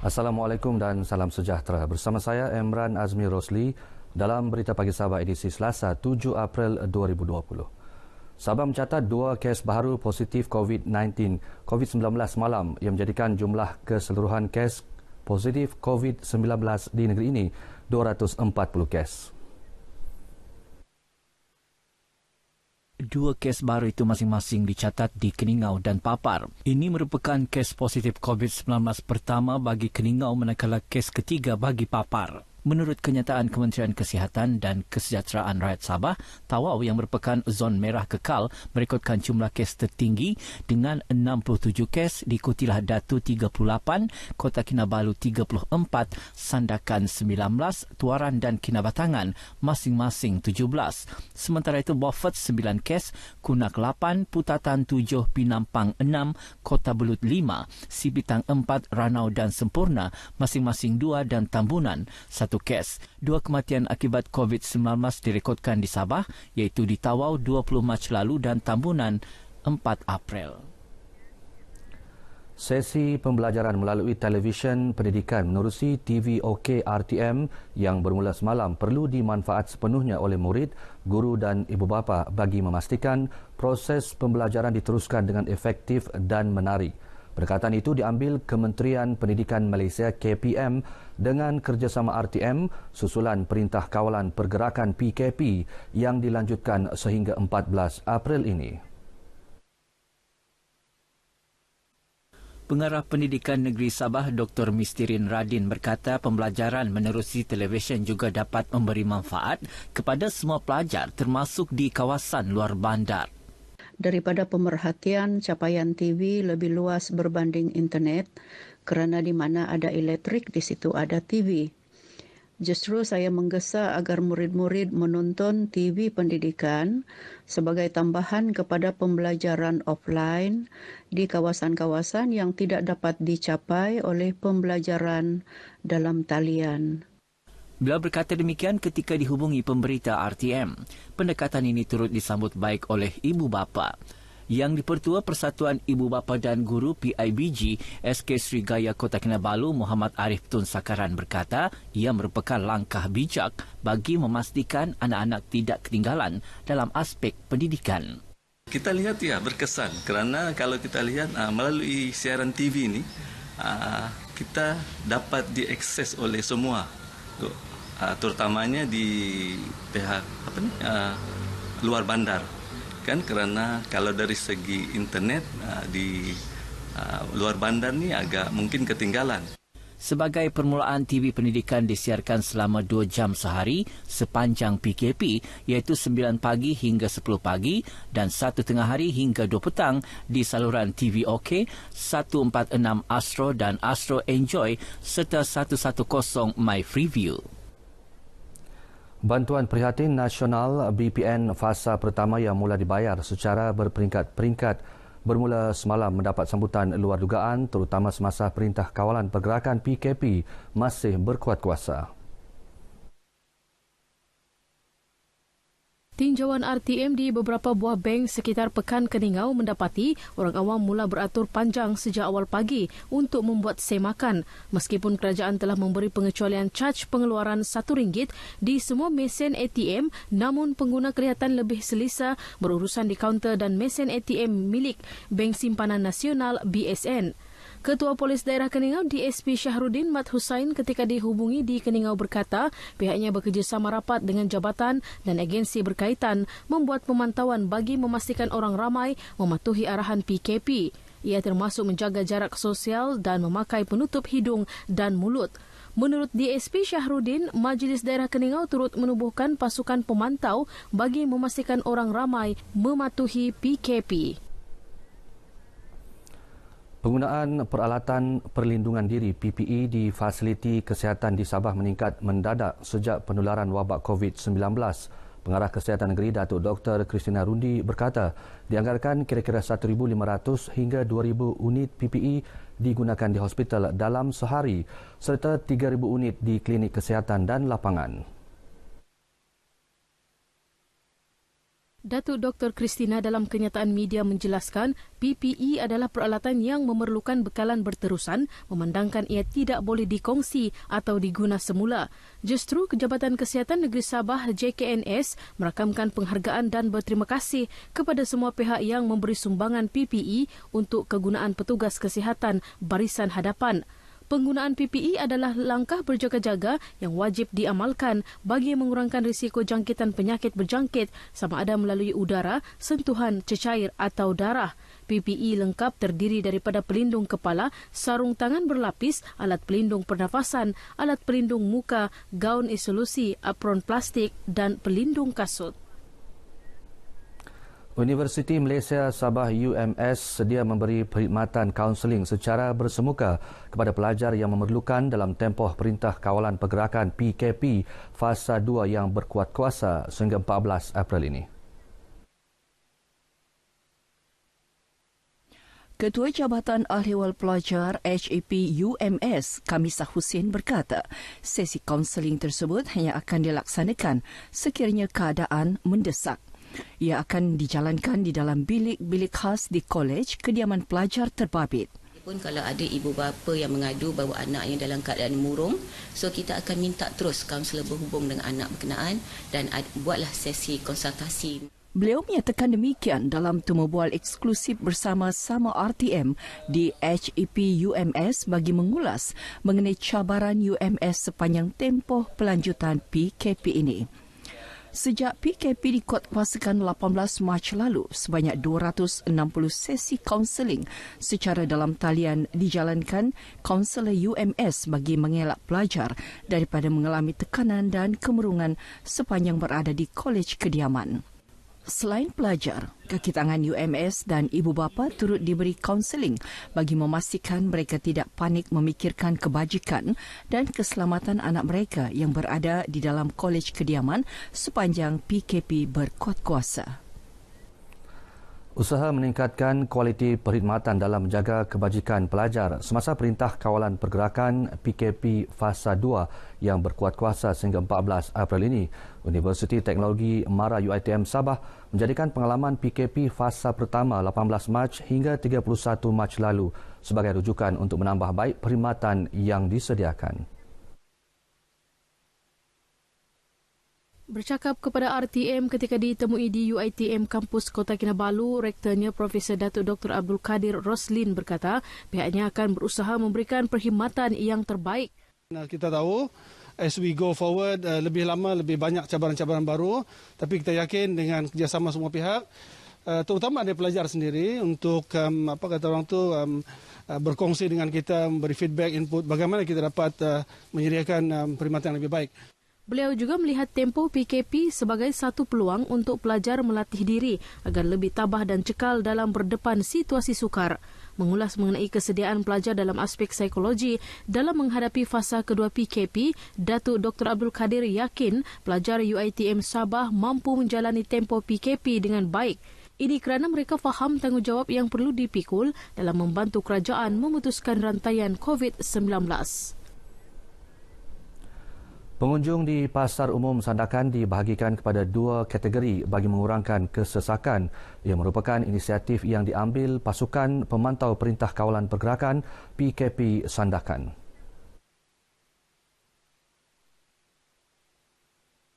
Assalamualaikum dan salam sejahtera. Bersama saya Emran Azmi Rosli dalam Berita Pagi Sabah edisi Selasa 7 April 2020. Sabah mencatat 2 kes baru positif COVID-19 malam yang menjadikan jumlah keseluruhan kes positif COVID-19 di negeri ini 240 kes. 2 kes baru itu masing-masing dicatat di Keningau dan Papar. Ini merupakan kes positif COVID-19 pertama bagi Keningau manakala kes ketiga bagi Papar. Menurut kenyataan Kementerian Kesihatan dan Kesejahteraan Rakyat Sabah, Tawau yang merupakan zon merah kekal merekodkan jumlah kes tertinggi dengan 67 kes, diikutilah Datu 38, Kota Kinabalu 34, Sandakan 19, Tuaran dan Kinabatangan masing-masing 17. Sementara itu Beaufort 9 kes, Kunak 8, Putatan 7, Pinampang 6, Kota Belut 5, Sibitang 4, Ranau dan Sempurna masing-masing 2 dan Tambunan 1 kes. 2 kematian akibat COVID-19 direkodkan di Sabah, iaitu di Tawau 20 Mac lalu dan Tambunan 4 April. Sesi pembelajaran melalui televisyen pendidikan menerusi TVOK RTM yang bermula semalam perlu dimanfaat sepenuhnya oleh murid, guru dan ibu bapa bagi memastikan proses pembelajaran diteruskan dengan efektif dan menarik. Perkataan itu diambil Kementerian Pendidikan Malaysia KPM dengan kerjasama RTM susulan Perintah Kawalan Pergerakan PKP yang dilanjutkan sehingga 14 April ini. Pengarah Pendidikan Negeri Sabah Dr. Mistirin Radin berkata pembelajaran menerusi televisyen juga dapat memberi manfaat kepada semua pelajar termasuk di kawasan luar bandar. Daripada pemerhatian capaian TV lebih luas berbanding internet kerana di mana ada elektrik di situ ada TV. Justru saya menggesa agar murid-murid menonton TV pendidikan sebagai tambahan kepada pembelajaran offline di kawasan-kawasan yang tidak dapat dicapai oleh pembelajaran dalam talian. Beliau berkata demikian ketika dihubungi pemberita RTM. Pendekatan ini turut disambut baik oleh ibu bapa. Yang Dipertua Persatuan Ibu Bapa dan Guru PIBG SK Srigaya Kota Kinabalu Muhammad Arif Tun Sakaran berkata ia merupakan langkah bijak bagi memastikan anak-anak tidak ketinggalan dalam aspek pendidikan. Kita lihat ya berkesan kerana kalau kita lihat melalui siaran TV ini kita dapat diakses oleh semua. Terutamanya di pihak luar bandar kan, kerana kalau dari segi internet di luar bandar ni agak mungkin ketinggalan. Sebagai permulaan, TV pendidikan disiarkan selama 2 jam sehari sepanjang PKP, iaitu 9 pagi hingga 10 pagi dan 1 tengah hari hingga 2 petang di saluran TVOK 146 Astro dan Astro Enjoy serta 110 My Freeview. Bantuan Prihatin Nasional BPN fasa pertama yang mula dibayar secara berperingkat-peringkat bermula semalam mendapat sambutan luar dugaan terutama semasa Perintah Kawalan Pergerakan PKP masih berkuat kuasa. Tinjauan RTM di beberapa buah bank sekitar Pekan Keningau mendapati orang awam mula beratur panjang sejak awal pagi untuk membuat semakan. Meskipun kerajaan telah memberi pengecualian caj pengeluaran RM1 di semua mesin ATM, namun pengguna kelihatan lebih selesa berurusan di kaunter dan mesin ATM milik Bank Simpanan Nasional BSN. Ketua Polis Daerah Keningau DSP Syahrudin Mat Hussain ketika dihubungi di Keningau berkata pihaknya bekerjasama rapat dengan jabatan dan agensi berkaitan membuat pemantauan bagi memastikan orang ramai mematuhi arahan PKP. Ia termasuk menjaga jarak sosial dan memakai penutup hidung dan mulut. Menurut DSP Syahrudin, Majlis Daerah Keningau turut menubuhkan pasukan pemantau bagi memastikan orang ramai mematuhi PKP. Penggunaan peralatan perlindungan diri PPE di fasiliti kesihatan di Sabah meningkat mendadak sejak penularan wabak COVID-19. Pengarah Kesihatan Negeri Datuk Dr. Christina Rundi berkata dianggarkan kira-kira 1,500 hingga 2,000 unit PPE digunakan di hospital dalam sehari serta 3,000 unit di klinik kesihatan dan lapangan. Datuk Dr. Christina dalam kenyataan media menjelaskan PPE adalah peralatan yang memerlukan bekalan berterusan memandangkan ia tidak boleh dikongsi atau diguna semula. Justru Jabatan Kesihatan Negeri Sabah JKNS merakamkan penghargaan dan berterima kasih kepada semua pihak yang memberi sumbangan PPE untuk kegunaan petugas kesihatan barisan hadapan. Penggunaan PPE adalah langkah berjaga-jaga yang wajib diamalkan bagi mengurangkan risiko jangkitan penyakit berjangkit sama ada melalui udara, sentuhan, cecair atau darah. PPE lengkap terdiri daripada pelindung kepala, sarung tangan berlapis, alat pelindung pernafasan, alat pelindung muka, gaun isolasi, apron plastik dan pelindung kasut. Universiti Malaysia Sabah UMS sedia memberi perkhidmatan kaunseling secara bersemuka kepada pelajar yang memerlukan dalam tempoh Perintah Kawalan Pergerakan PKP Fasa 2 yang berkuat kuasa sehingga 14 April ini. Ketua Jabatan Ahliwal Pelajar HAP UMS, Kamisah Hussein berkata, sesi kaunseling tersebut hanya akan dilaksanakan sekiranya keadaan mendesak. Ia akan dijalankan di dalam bilik-bilik khas di kolej kediaman pelajar terbabit. Pun kalau ada ibu bapa yang mengadu bahawa anaknya dalam keadaan murung, so kita akan minta terus kaunselor berhubung dengan anak berkenaan dan buatlah sesi konsultasi. Beliau menyatakan demikian dalam temu bual eksklusif bersama Sama RTM di HAP UMS bagi mengulas mengenai cabaran UMS sepanjang tempoh pelanjutan PKP ini. Sejak PKP dikuatkuasakan 18 Mac lalu, sebanyak 260 sesi kaunseling secara dalam talian dijalankan kaunselor UMS bagi mengelak pelajar daripada mengalami tekanan dan kemurungan sepanjang berada di kolej kediaman. Selain pelajar, kaki tangan UMS dan ibu bapa turut diberi kaunseling bagi memastikan mereka tidak panik memikirkan kebajikan dan keselamatan anak mereka yang berada di dalam kolej kediaman sepanjang PKP berkuat kuasa. Usaha meningkatkan kualiti perkhidmatan dalam menjaga kebajikan pelajar semasa Perintah Kawalan Pergerakan PKP Fasa 2 yang berkuat kuasa sehingga 14 April ini. Universiti Teknologi MARA UiTM Sabah menjadikan pengalaman PKP Fasa pertama 18 Mac hingga 31 Mac lalu sebagai rujukan untuk menambah baik perkhidmatan yang disediakan. Bercakap kepada RTM ketika ditemui di UiTM Kampus Kota Kinabalu, Rektornya Profesor Datuk Dr. Abdul Kadir Roslin berkata pihaknya akan berusaha memberikan perkhidmatan yang terbaik. Kita tahu as we go forward lebih lama lebih banyak cabaran-cabaran baru, tapi kita yakin dengan kerjasama semua pihak, terutama dari pelajar sendiri untuk berkongsi dengan kita, memberi feedback, input bagaimana kita dapat menyediakan perkhidmatan yang lebih baik. Beliau juga melihat tempoh PKP sebagai satu peluang untuk pelajar melatih diri agar lebih tabah dan cekal dalam berdepan situasi sukar. Mengulas mengenai kesediaan pelajar dalam aspek psikologi dalam menghadapi fasa kedua PKP, Datuk Dr. Abdul Kadir yakin pelajar UiTM Sabah mampu menjalani tempoh PKP dengan baik. Ini kerana mereka faham tanggungjawab yang perlu dipikul dalam membantu kerajaan memutuskan rantaian COVID-19. Pengunjung di Pasar Umum Sandakan dibahagikan kepada dua kategori bagi mengurangkan kesesakan yang merupakan inisiatif yang diambil Pasukan Pemantau Perintah Kawalan Pergerakan PKP Sandakan.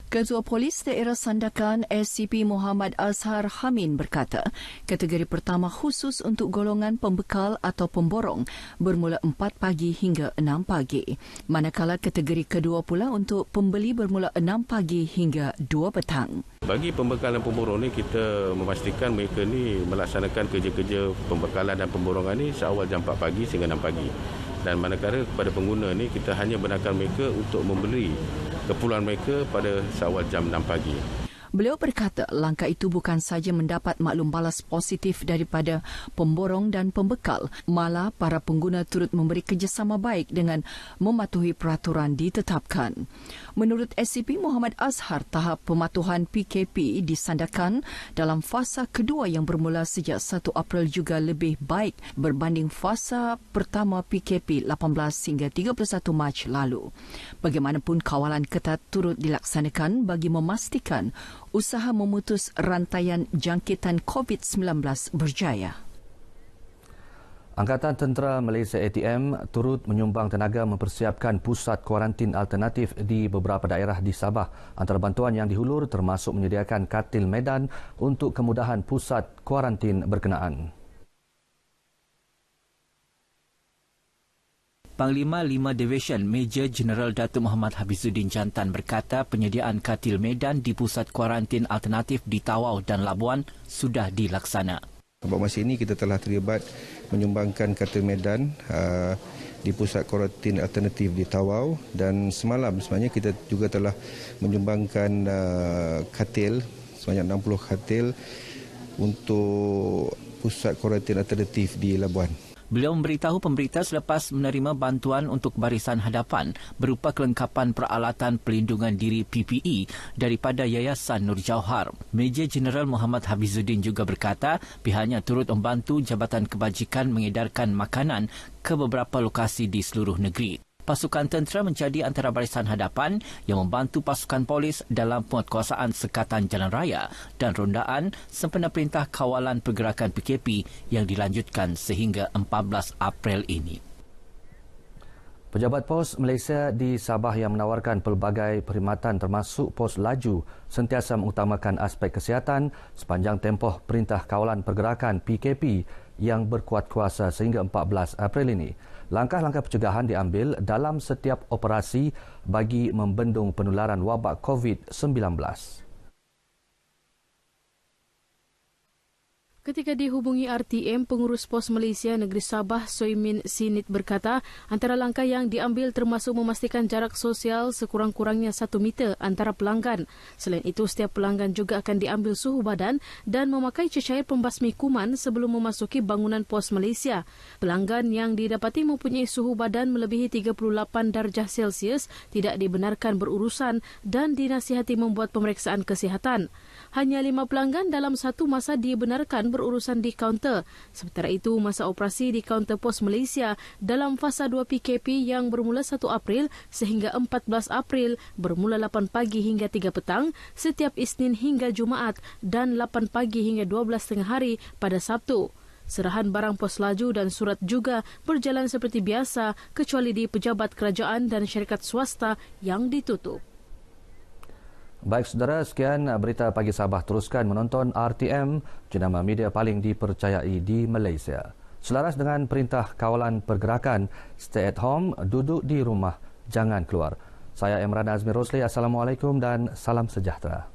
Ketua Polis Daerah Sandakan SCP Muhammad Azhar Hamin berkata, kategori pertama khusus untuk golongan pembekal atau pemborong bermula 4 pagi hingga 6 pagi. Manakala kategori kedua pula untuk pembeli bermula 6 pagi hingga 2 petang. Bagi pembekalan pemborong ni kita memastikan mereka ni melaksanakan kerja-kerja pembekalan dan pemborongan ni seawal jam 4 pagi sehingga 6 pagi. Dan manakala kepada pengguna ni kita hanya benarkan mereka untuk membeli keperluan mereka pada seawal jam 6 pagi. Beliau berkata langkah itu bukan saja mendapat maklum balas positif daripada pemborong dan pembekal, malah para pengguna turut memberi kerjasama baik dengan mematuhi peraturan ditetapkan. Menurut SCP Muhammad Azhar, tahap pematuhan PKP disandarkan dalam fasa kedua yang bermula sejak 1 April juga lebih baik berbanding fasa pertama PKP 18 hingga 31 Mac lalu. Bagaimanapun kawalan ketat turut dilaksanakan bagi memastikan usaha memutus rantaian jangkitan COVID-19 berjaya. Angkatan Tentera Malaysia ATM turut menyumbang tenaga mempersiapkan pusat kuarantin alternatif di beberapa daerah di Sabah. Antara bantuan yang dihulur termasuk menyediakan katil medan untuk kemudahan pusat kuarantin berkenaan. Panglima 5 Division Major Jeneral Datuk Muhammad Habizuddin Jantan berkata penyediaan katil medan di pusat kuarantin alternatif di Tawau dan Labuan sudah dilaksana. Sebab masa ini kita telah terlibat menyumbangkan katil medan di pusat kuarantin alternatif di Tawau, dan semalam sebenarnya kita juga telah menyumbangkan katil sebanyak 60 katil untuk pusat kuarantin alternatif di Labuan. Beliau memberitahu pemberita selepas menerima bantuan untuk barisan hadapan berupa kelengkapan peralatan pelindungan diri PPE daripada Yayasan Nur Jauhar. Major Jeneral Muhammad Habizuddin juga berkata pihaknya turut membantu Jabatan Kebajikan mengedarkan makanan ke beberapa lokasi di seluruh negeri. Pasukan tentera menjadi antara barisan hadapan yang membantu pasukan polis dalam penguatkuasaan sekatan jalan raya dan rondaan sempena Perintah Kawalan Pergerakan PKP yang dilanjutkan sehingga 14 April ini. Pejabat Pos Malaysia di Sabah yang menawarkan pelbagai perkhidmatan termasuk pos laju sentiasa mengutamakan aspek kesihatan sepanjang tempoh Perintah Kawalan Pergerakan PKP yang berkuat kuasa sehingga 14 April ini. Langkah-langkah pencegahan diambil dalam setiap operasi bagi membendung penularan wabak COVID-19. Ketika dihubungi RTM, pengurus Pos Malaysia Negeri Sabah Soimin Sinit berkata antara langkah yang diambil termasuk memastikan jarak sosial sekurang-kurangnya 1 meter antara pelanggan. Selain itu, setiap pelanggan juga akan diambil suhu badan dan memakai cecair pembasmi kuman sebelum memasuki bangunan Pos Malaysia. Pelanggan yang didapati mempunyai suhu badan melebihi 38 darjah Celsius tidak dibenarkan berurusan dan dinasihati membuat pemeriksaan kesihatan. Hanya 5 pelanggan dalam satu masa dibenarkan berurusan di kaunter. Sementara itu, masa operasi di kaunter Pos Malaysia dalam fasa 2 PKP yang bermula 1 April sehingga 14 April bermula 8 pagi hingga 3 petang setiap Isnin hingga Jumaat dan 8 pagi hingga 12 tengah hari pada Sabtu. Serahan barang pos laju dan surat juga berjalan seperti biasa kecuali di pejabat kerajaan dan syarikat swasta yang ditutup. Baik saudara, sekian berita pagi Sabah. Teruskan menonton RTM, jenama media paling dipercayai di Malaysia. Selaras dengan Perintah Kawalan Pergerakan, stay at home, duduk di rumah, jangan keluar. Saya Emran Azmi Rosli, Assalamualaikum dan salam sejahtera.